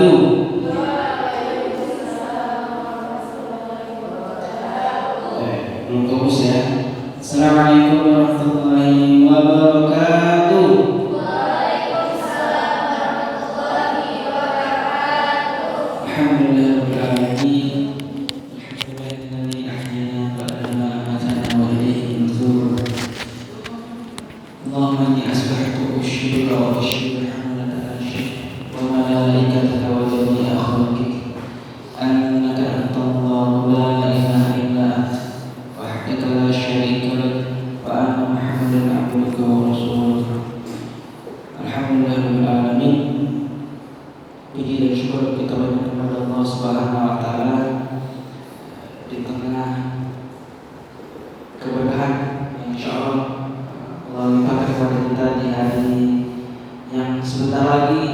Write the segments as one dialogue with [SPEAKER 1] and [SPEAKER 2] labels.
[SPEAKER 1] wabarakatuh. Belum fokus ya. Assalamualaikum warahmatullahi wabarakatuh. Waalaikumsalam warahmatullahi wabarakatuh. Alhamdulillahirabbil alamin. Alhamdulillahilladzi ahyana ba'da ma amatana wa ilayhi nusyur. Allahumma inni asbahtu usykuruka wa usykuru hamdaka wa malaikataka wa jami'a khalqik annaka antallahu la ilaha illa anta wahdaka la syarika lak wa anna Muhammadan abduka wa rasuluh. Alhamdulillahirabbil alamin. Puji dan syukur kita berikan kepada Allah Subhanahu wa taala di tengah keberkahan yang insyaallah Allah limpahkan kepada kita di hari yang sebentar lagi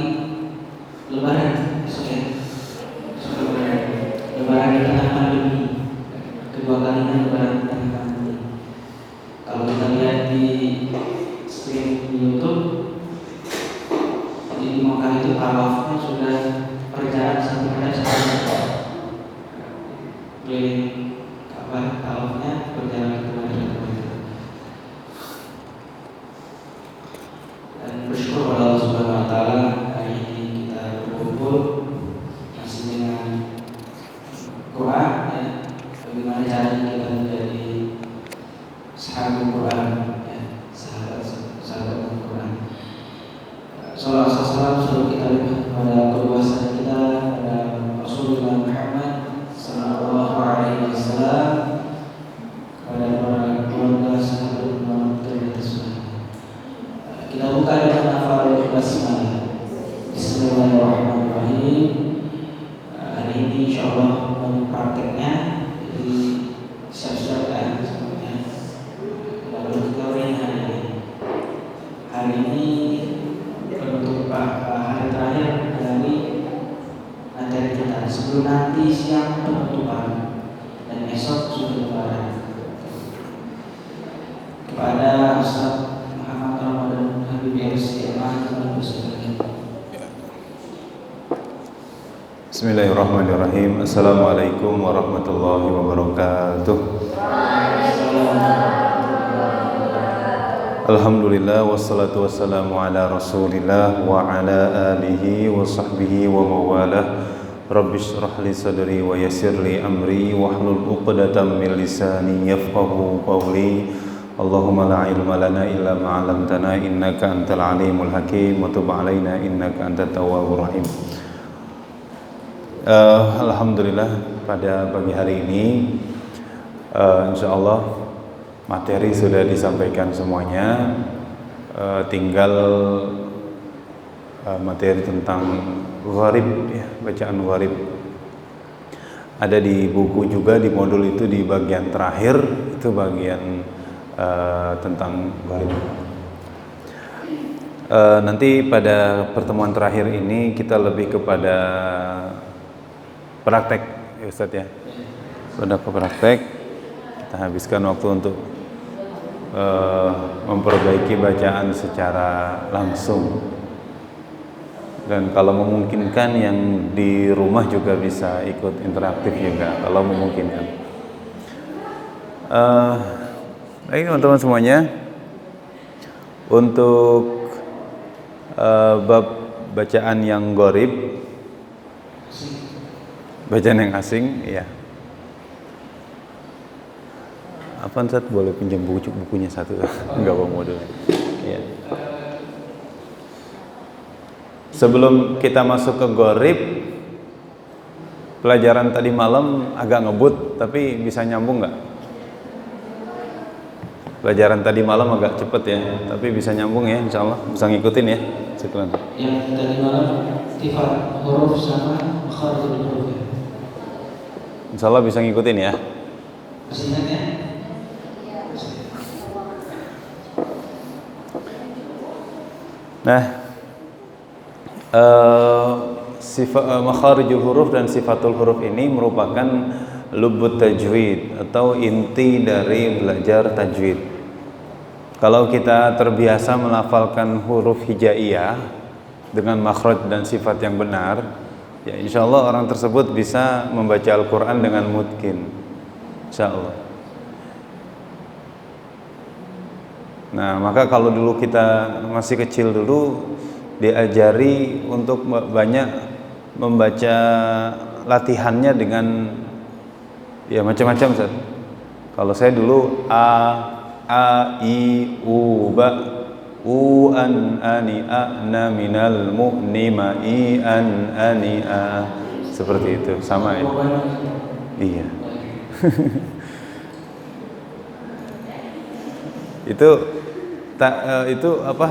[SPEAKER 1] Lebaran. Lebaran di tengah pandemi, kedua kalinya Lebaran di tengah pandemi. Kalau kita lihat di stream di YouTube, di Mekah itu tawafnya sudah perjalanan 1 meter sekali. Keliling Ka'bah tawafnya perjalanan 1 meter. Dan bersyukur kepada Allah Subhanahu wa taala hari ini kita berkumpul masih dengan Quran ya. Bagaimana caranya kita menjadi sahabat Quran ya, sahabat Quran. Salawat salam selalu kita limpahkan kepada kedewasaan kita, pada Rasulullah Muhammad sallallahu alaihi wasallam, kepada para keluarga sahabat Muhammad tercinta. Kita buka dengan lafaz basmalah. Bismillahirrahmanirrahim. Hari ini insyaallah prakteknya jadi siap-siap ya semuanya. Lalu teorinya hari ini untuk hari terakhir dari materi kita sebelum nanti siang penutupan dan esok sudah Lebaran. Kepada Ustaz Muhammad Ramadan Habib RCMA telah bersedia.
[SPEAKER 2] Bismillahirrahmanirrahim. Assalamualaikum warahmatullahi wabarakatuh. Alhamdulillah wassalatu wassalamu ala Rasulillah wa ala alihi wa sahbihi wa mawalah. Rabbi shrah li sadri wa yassir li amri wahlul 'uqdatam min lisani yafqahu qawli. Allahumma la ilma lana illa ma 'allamtana innaka antal alimul hakim wa tub 'alaina innaka antat tawwabur rahim. Alhamdulillah pada pagi hari ini insyaallah materi sudah disampaikan semuanya, tinggal materi tentang gharib ya, bacaan gharib ada di buku juga, di modul itu di bagian terakhir itu bagian tentang gharib. Nanti pada pertemuan terakhir ini kita lebih kepada praktek ya Ustaz ya, sudah ke praktek, kita habiskan waktu untuk memperbaiki bacaan secara langsung, dan kalau memungkinkan yang di rumah juga bisa ikut interaktif juga kalau memungkinkan. Baik teman-teman semuanya, untuk bab bacaan yang gharib, bacaan yang asing ya. Apa Ustaz boleh pinjam bukunya satu? Enggak bawa modulnya. Ya. Sebelum kita masuk ke gharib, pelajaran tadi malam agak ngebut, tapi bisa nyambung nggak? Pelajaran tadi malam agak cepet ya, tapi bisa nyambung ya, insyaallah bisa ngikutin ya. Sekian.
[SPEAKER 1] Yang tadi malam tifat huruf sama makharijul huruf ya.
[SPEAKER 2] Insyaallah bisa ngikutin ya.
[SPEAKER 1] Masih ingat ya?
[SPEAKER 2] Nah, makharijul huruf dan sifatul huruf ini merupakan lubut tajwid atau inti dari belajar tajwid. Kalau kita terbiasa melafalkan huruf hijaiyah dengan makhraj dan sifat yang benar, Ya, insya Allah orang tersebut bisa membaca Al-Quran dengan mutqin, insya Allah. Nah, maka kalau dulu kita masih kecil dulu diajari untuk banyak membaca, latihannya dengan ya macam-macam, Ustaz. Kalau saya dulu a i u ba u an ani a na minal mu'nima i an ani a, seperti itu, sama ya. Iya. itu apa,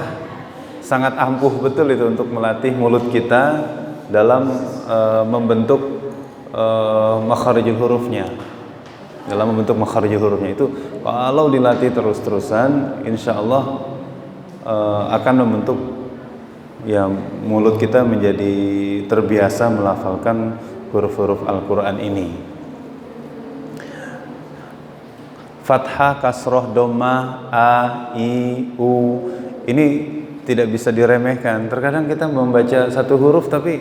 [SPEAKER 2] sangat ampuh betul itu untuk melatih mulut kita dalam membentuk makharijul hurufnya. Dalam membentuk makharijul hurufnya itu kalau dilatih terus-terusan, insya Allah akan membentuk ya mulut kita menjadi terbiasa melafalkan huruf-huruf Al-Quran ini. Fathah, kasroh, dhammah, a, i, u, ini tidak bisa diremehkan. Terkadang kita membaca satu huruf tapi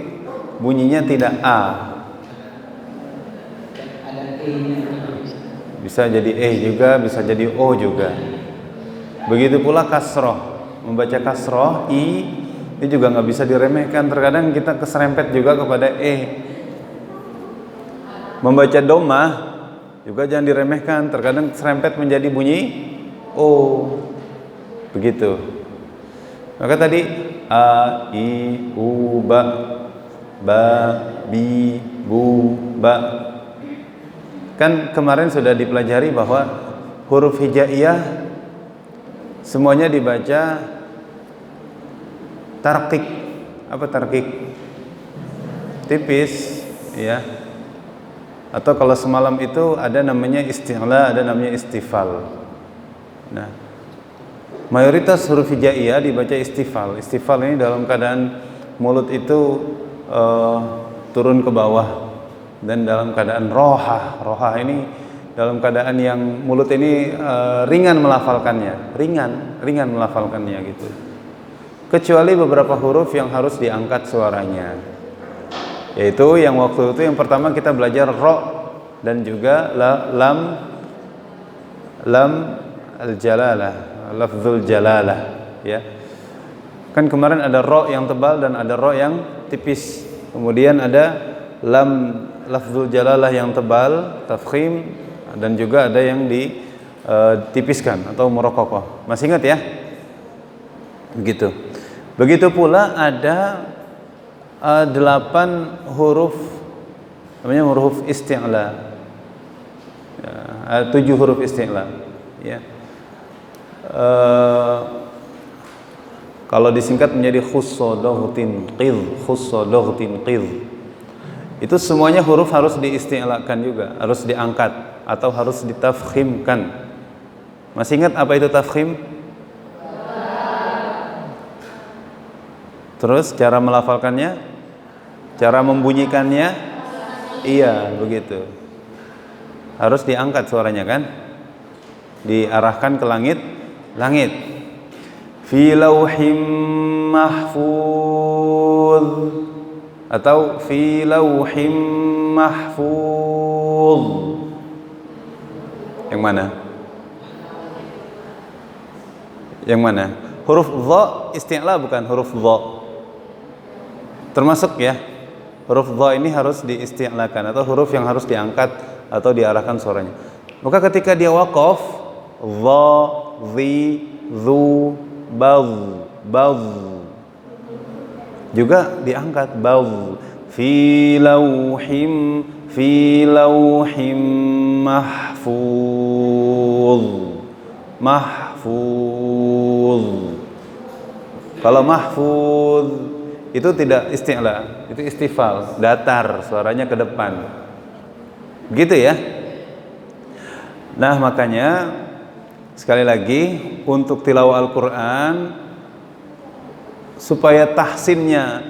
[SPEAKER 2] bunyinya tidak a, bisa jadi juga, bisa jadi o juga. Begitu pula kasroh, membaca kasroh, i, ini juga nggak bisa diremehkan. Terkadang kita keserempet juga kepada Membaca dhammah juga jangan diremehkan, terkadang serempet menjadi bunyi o, begitu. Maka tadi a, i, u, ba, bi, bu, ba. Kan kemarin sudah dipelajari bahwa huruf hijaiyah semuanya dibaca tarqiq. Apa tarqiq? Tipis, ya. Atau kalau semalam itu ada namanya isti'la, ada namanya istifal. Nah, mayoritas huruf hijaiyah dibaca istifal. Istifal ini dalam keadaan mulut itu turun ke bawah, dan dalam keadaan rohah. Rohah ini dalam keadaan yang mulut ini ringan melafalkannya, ringan melafalkannya gitu. Kecuali beberapa huruf yang harus diangkat suaranya. Yaitu yang waktu itu yang pertama kita belajar ro dan juga lam al-jalalah, lafzul jalalah, ya. Kan kemarin ada ro yang tebal dan ada ro yang tipis. Kemudian ada lam lafzul jalalah yang tebal, tafkhim, dan juga ada yang ditipiskan atau muraqqaqah. Masih ingat ya? Begitu. Begitu pula ada 8 huruf, namanya huruf isti'la, ya, 7 huruf isti'la, ya. Kalau disingkat menjadi khussodogtin qidh. Itu semuanya huruf harus diisti'lakan juga, harus diangkat atau harus ditafkhimkan. Masih ingat apa itu tafkhim? Terus cara melafalkannya, cara membunyikannya, iya begitu. Harus diangkat suaranya kan, diarahkan ke langit. Fi lauhim mahfuz atau fi lauhim mahfuz. Yang mana? Yang mana? Huruf dha isti'la bukan huruf dha. Termasuk ya, huruf dha ini harus diisti'lakan atau huruf yang harus diangkat atau diarahkan suaranya. Maka ketika dia waqaf, dha, dhi, dhu, baz juga diangkat, baz. Fi lauhim mahfuz. Kalau mahfuz itu tidak isti'la, itu istifal, datar, suaranya ke depan. Gitu ya. Nah, makanya sekali lagi untuk tilawah Al-Qur'an supaya tahsinnya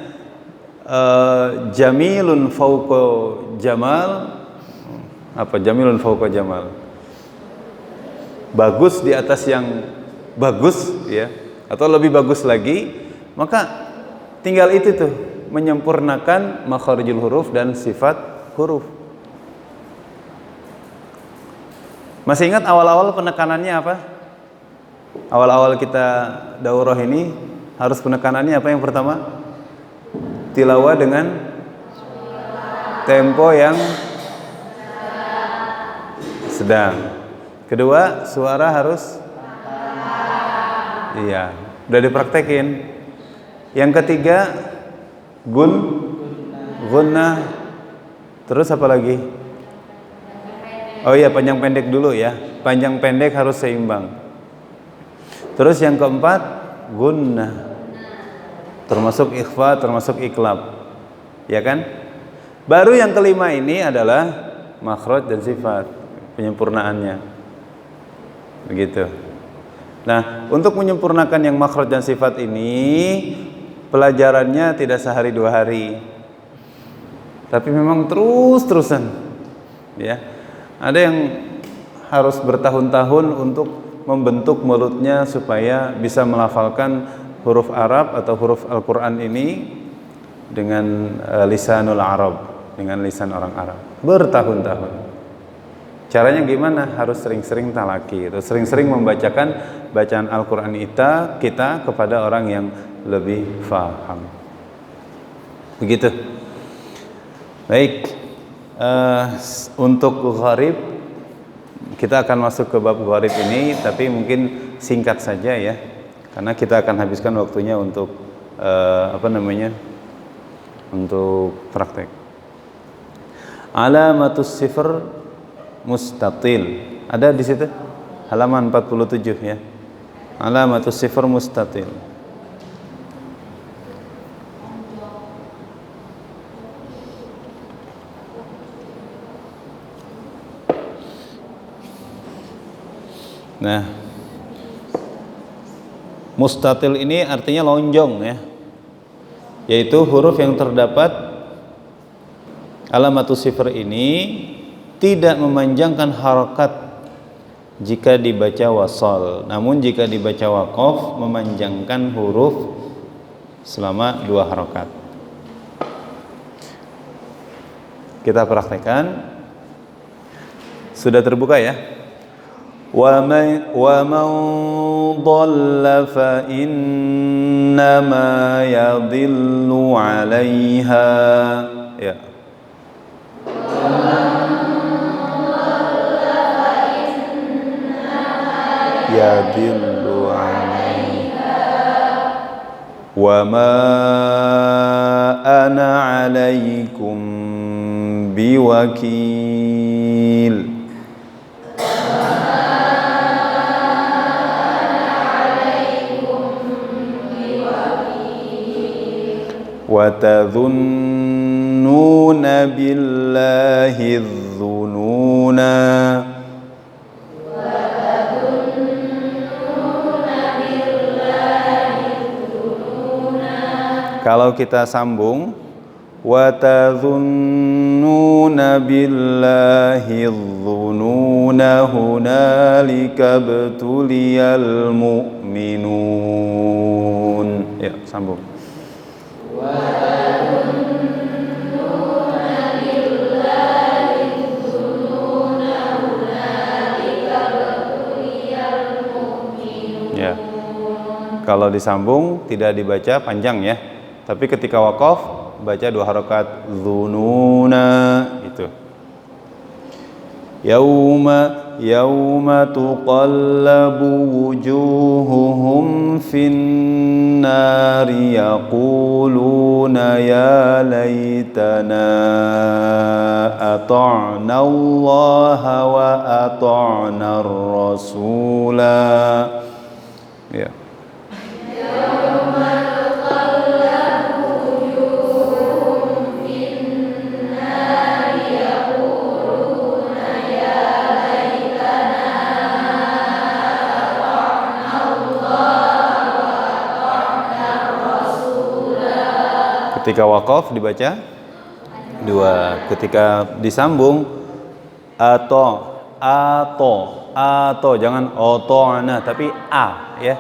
[SPEAKER 2] jamilun fauqa jamal, apa jamilun fauqa jamal? Bagus di atas yang bagus ya, atau lebih bagus lagi, maka tinggal itu tuh menyempurnakan makharijul huruf dan sifat huruf. Masih ingat awal-awal penekanannya apa? Awal-awal kita daurah ini harus penekanannya apa yang pertama? Tilawah dengan tempo yang sedang. Kedua, suara harus iya, udah dipraktekin. Yang ketiga, gunnah. Terus apa lagi? Oh iya, panjang pendek dulu ya. Panjang pendek harus seimbang. Terus yang keempat, gunnah. Termasuk ikhfa, termasuk iklab. Ya kan? Baru yang kelima ini adalah makhraj dan sifat, penyempurnaannya. Begitu. Nah, untuk menyempurnakan yang makhraj dan sifat ini, pelajarannya tidak sehari dua hari, tapi memang terus-terusan. Ya, ada yang harus bertahun-tahun untuk membentuk mulutnya supaya bisa melafalkan huruf Arab atau huruf Al-Quran ini dengan lisanul Arab, dengan lisan orang Arab. Bertahun-tahun. Caranya gimana? Harus sering-sering talaki, sering-sering membacakan bacaan Al-Quran kita kepada orang yang lebih faham. Begitu. Baik, untuk gharib kita akan masuk ke bab gharib ini, tapi mungkin singkat saja ya, karena kita akan habiskan waktunya untuk untuk praktek. Alamatus sifr mustatil. Ada di situ halaman 47 ya. Alamatus sifr mustatil. Nah, mustatil ini artinya lonjong ya, yaitu huruf yang terdapat alamatus sifr ini tidak memanjangkan harokat jika dibaca wasal, namun jika dibaca waqaf memanjangkan huruf selama 2 harokat. Kita praktekkan. Sudah terbuka ya? وَمَنْ ضَلَّ فَإِنَّمَا يَضِلُّ عَلَيْهَا. Ya. Yadillu 'alaiha wa ma ana 'alaikum biwakil. Wa tadhunnuna billahi dhununa. Kalau kita sambung, wa tadhunnuna billahi dhununa hunalika btuliyal mu'minun. Ya, sambung. Wa tadhunnuna billahi dhununa hunalika btuliyal mu'minun. Ya. Kalau disambung tidak dibaca panjang ya. Tapi ketika waqaf baca 2 harokat dzununa itu. Yauma tuqallabu wujuhuhum fin nari yaquluna ya laitana ata'na Allah wa ata'na ar-rasula. Ya. Ketika waqaf dibaca 2, ketika disambung atau jangan otona tapi a ya.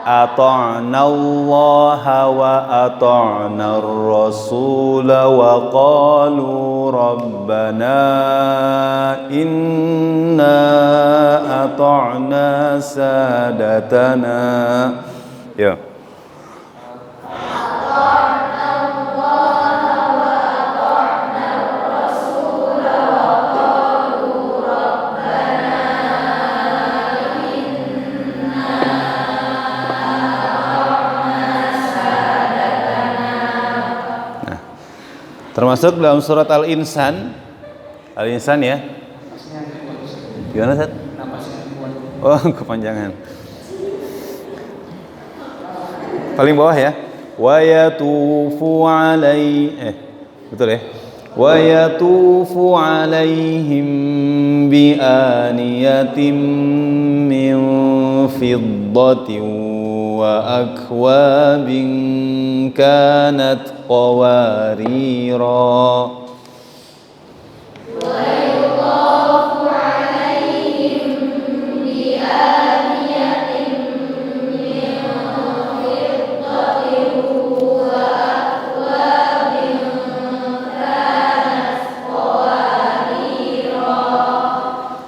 [SPEAKER 2] ata'na Allah wa ata'na ar-rasul wa qalu rabbana inna ata'na sadatana. Ya. Termasuk dalam surat Al-Insan. Al-Insan ya. Gimana, Ustaz? Oh, kepanjangan. Paling bawah ya. Wa yatufu betul ya. Wa yatufu alaihim bi aniyatin min fiddatin wa akwabin kanat qawarira.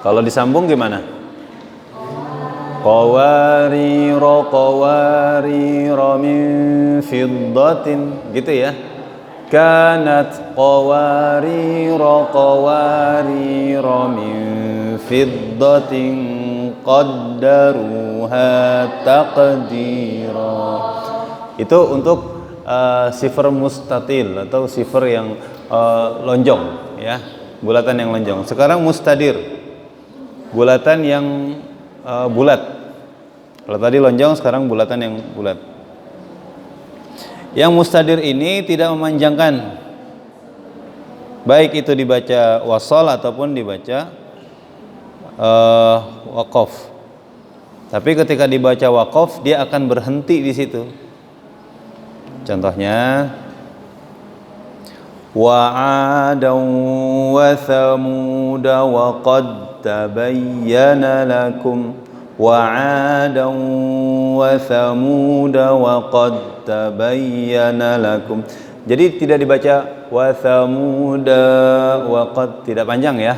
[SPEAKER 2] Kalau disambung gimana? Qawarira min fiddatin, gitu ya. Kanat qawarira min fiddatin qaddaruha taqdira. Itu untuk sifar mustatil atau sifar yang lonjong ya, bulatan yang lonjong. Sekarang mustadir, bulatan yang bulat. Kalau tadi lonjong, sekarang bulatan yang bulat. Yang mustadir ini tidak memanjangkan, baik itu dibaca wasal ataupun dibaca waqaf. Tapi ketika dibaca waqaf, dia akan berhenti di situ. Contohnya, wa'adan wa thamuda wa qad tabayyana lakum. Wa'adan wa thamuda wa qad tabayyana lakum. Jadi tidak dibaca wa thamuda wa qad, tidak panjang ya.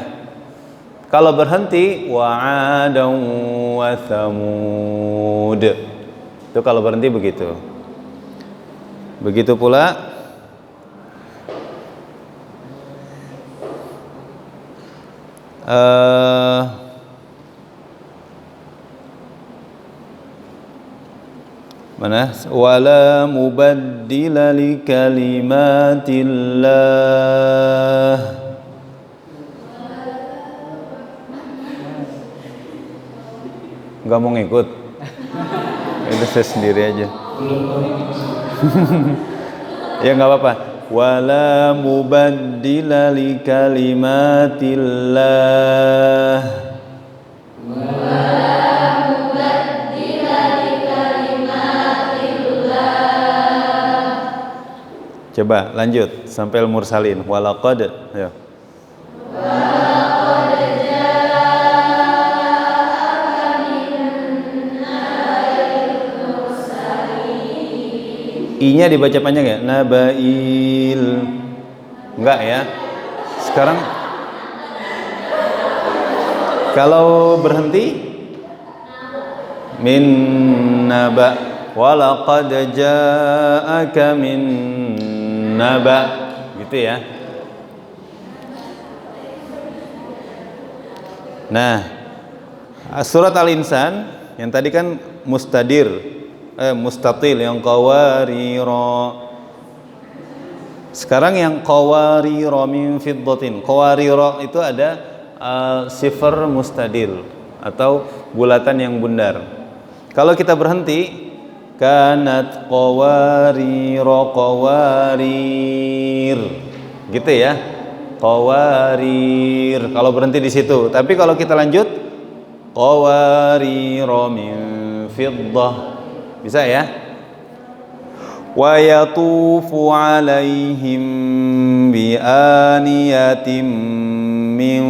[SPEAKER 2] Kalau berhenti wa'adan wa thamud, itu kalau berhenti begitu. Begitu pula mana? Wala mubaddila li kalimatillah. Enggak mau ngikut. Itu saya sendiri aja. Ya enggak apa-apa. Wala mubaddila li kalimatillah. Coba lanjut sampai al-mursalin. Walaqad, ya. I-nya dibaca panjang ya? Nabail. Enggak ya? Sekarang kalau berhenti min naba. Walaqad ja'aka min naba, gitu ya. Nah, surat Al-Insan yang tadi kan mustatil yang qawarira. Sekarang yang qawarira min fiddatin. Qawarira itu ada sifar mustadil atau bulatan yang bundar. Kalau kita berhenti, kanat qawarira qawarir, gitu ya, qawarir. Kalau berhenti di situ. Tapi kalau kita lanjut, qawarira min fiddah, bisa ya. Wa yatufu alaihim bi aniyatin min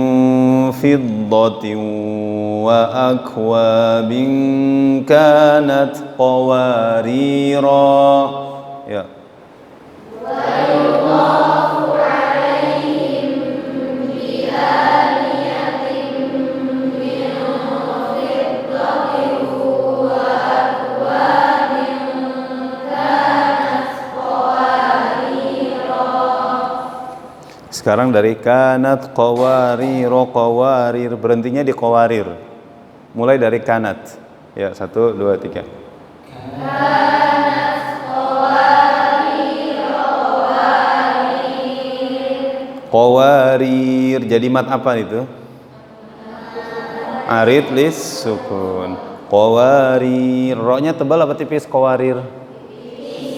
[SPEAKER 2] fiddatin wa akwabin kanat qawarira. Ya. Sekarang dari kanat qawarir, qawarir, berhentinya di qawarir. Mulai dari kanat. Ya, 1 2 3. Kanat qawarir, qawarir. Jadi mat apa itu? Arid lis sukun. Qawarir. Ro-nya tebal apa tipis qawarir?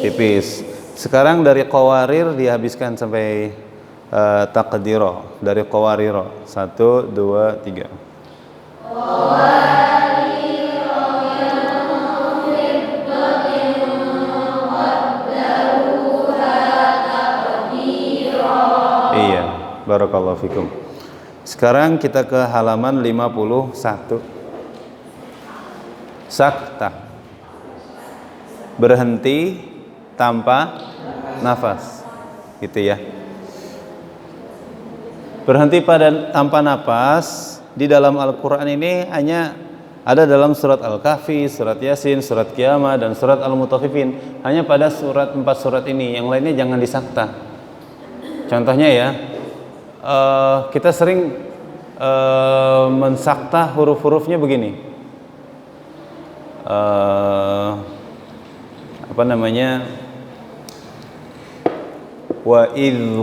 [SPEAKER 2] Tipis. Sekarang dari qawarir dihabiskan sampai taqdiro, dari qawariro. 1 2 3. Iya, barakallahu fikum. Sekarang kita ke halaman 51. Sakta, berhenti tanpa nafas, gitu ya. Berhenti tanpa napas di dalam Al-Quran ini hanya ada dalam surat Al-Kahfi, surat Yasin, surat Qiyamah, dan surat Al-Mutaffifin. Hanya pada 4 surat ini, yang lainnya jangan disakta. Contohnya ya, kita sering mensakta huruf-hurufnya begini. Apa namanya? Wa idh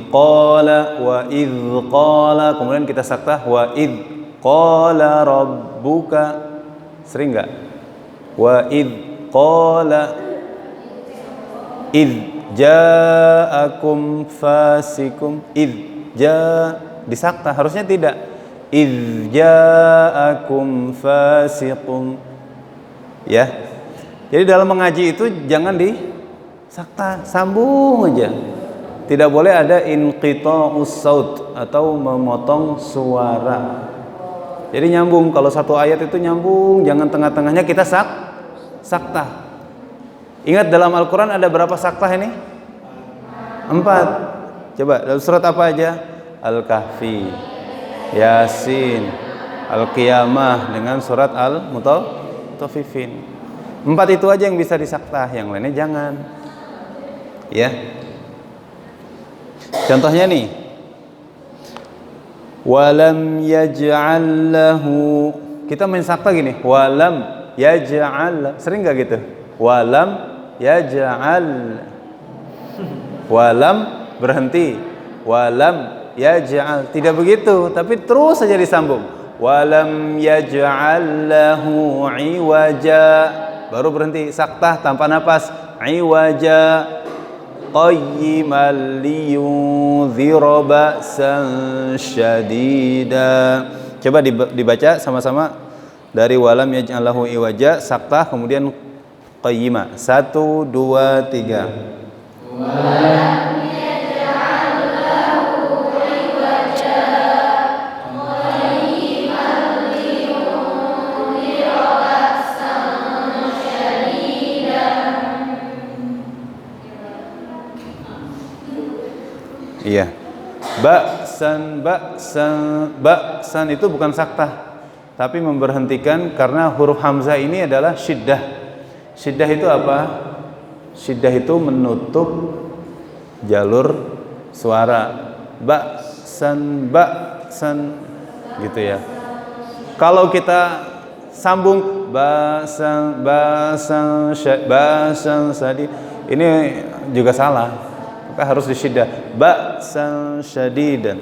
[SPEAKER 2] qala, kemudian kita sakta wa idh qala rabbuka. Sering enggak? Wa idh qala idh ja'akum fasikum. Idh disakta, harusnya tidak. Idh ja'akum fasikum. Ya. Jadi dalam mengaji itu jangan disakta, sambung aja. Tidak boleh ada inqita'us saut atau memotong suara. Jadi nyambung, kalau satu ayat itu nyambung, jangan tengah-tengahnya kita sakta. Ingat dalam Al-Quran ada berapa saktah ini? 4. Coba dalam surat apa aja? Al-Kahfi, Yasin, Al-Qiyamah, dengan surat Al-Mutaffifin. 4 itu aja yang bisa disakta, yang lainnya jangan. Ya. Contohnya nih, walam yaj'al lahu, kita main sakta gini, walam yaj'al, sering gak gitu? Walam yaj'al, walam berhenti, walam yaj'al, tidak begitu, tapi terus saja disambung. Walam yaj'al lahu iwaja, baru berhenti, sakta tanpa napas, iwaja. Qayyiman liyunzira ba'san syadida. Coba dibaca sama-sama dari walam yaj'al lahu iwaja, sakta, kemudian qayyima. 1 2 3. Walam yaj'al lahu iwaja qayyiman liyunzira ba'san syadida. Iya. Ba'san itu bukan sakta, tapi memberhentikan karena huruf hamzah ini adalah syiddah. Syiddah itu apa? Syiddah itu menutup jalur suara. Ba'san gitu ya. Kalau kita sambung ba'san sadi, ini juga salah. Maka harus disyiddah, ba'san syadidan.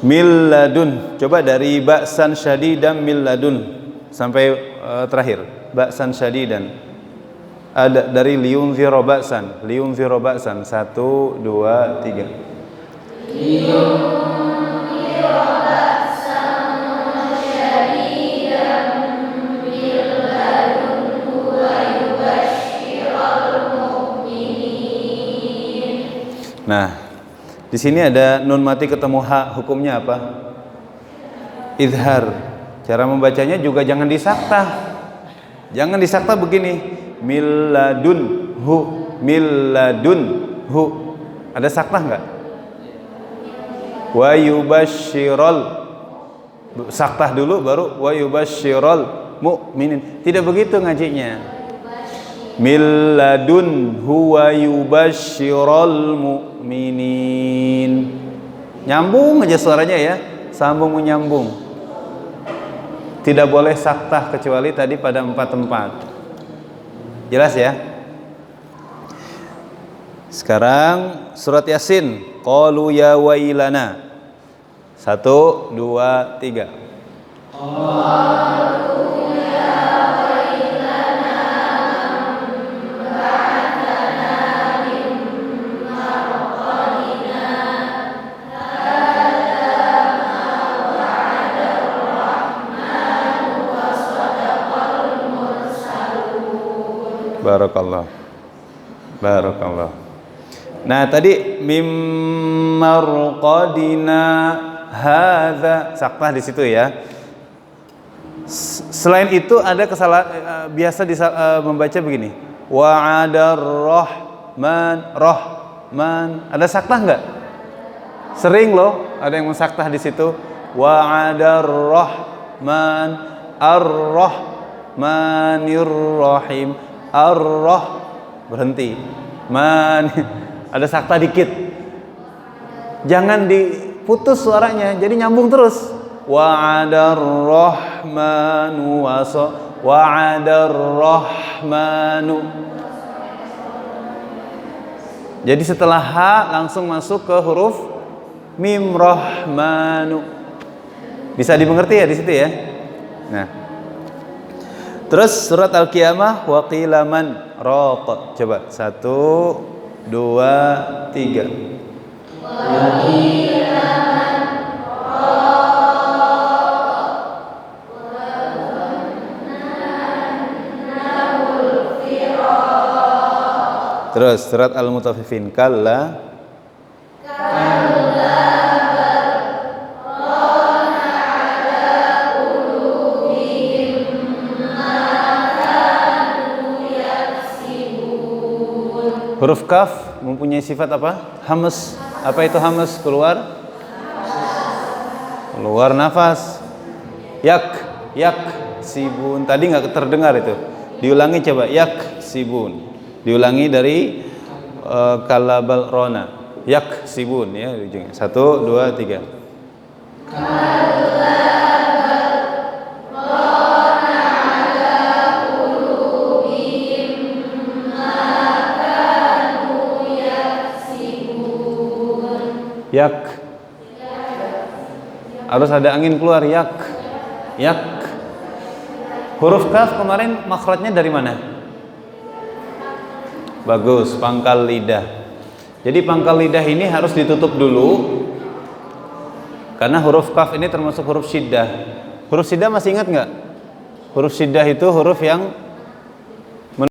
[SPEAKER 2] Milladun, coba dari ba'san syadidan milladun sampai terakhir, ba'san syadidan. Ada dari liyunzira ba'san, 1 2 3. Liyunzira ba'san syadidan milladun wa yubashshiral. Nah, Di sini ada nun mati ketemu ha, hukumnya apa? Idhar. Cara membacanya juga jangan disaktah. Jangan disaktah begini. Milladun hu, milladun hu. Ada saktah enggak? Wa yubashshiral. Saktah dulu baru wa yubashshiral mu'minin. Tidak begitu ngajinya. Milladun huwa yubashshiral mu'minin. Nyambung aja suaranya ya, sambung menyambung. Tidak boleh saktah kecuali tadi pada 4 tempat. Jelas ya? Sekarang surat Yasin. Qalu ya wailana. 1, 2, 3. Barakallah. Barakallah. Nah, tadi mimmarqadina hadza saktah di situ ya. Selain itu ada kesalahan biasa membaca begini. Wa'adar rahman. Ada saktah enggak? Sering loh ada yang mensaktah di situ. Wa'adar rahman ar-rahmanir rahim. Berhenti. Ada sakta dikit. Jangan diputus suaranya, jadi nyambung terus. Wa'adar rahmanu wa'adar rahmanu. Jadi setelah ha langsung masuk ke huruf mim rahmanu. Bisa dimengerti ya di situ ya. Nah. Terus surat Al-Qiyamah wa qila man raq. Coba 1 2 3. Wa qila man raq. Terus surat Al-Mutaffifin kalla huruf kaf mempunyai sifat apa? Hamas. Apa itu hamas? Keluar nafas. Yak sibun. Tadi nggak terdengar itu. Diulangi coba. Yak sibun. Diulangi dari kalabal rona. Yak sibun ya ujungnya. 1 2 3. Yak. Harus ada angin keluar. Yak. Huruf kaf kemarin makhrajnya dari mana? Bagus, pangkal lidah. Jadi pangkal lidah ini harus ditutup dulu. Karena huruf kaf ini termasuk huruf syiddah. Huruf syiddah masih ingat nggak? Huruf syiddah itu huruf yang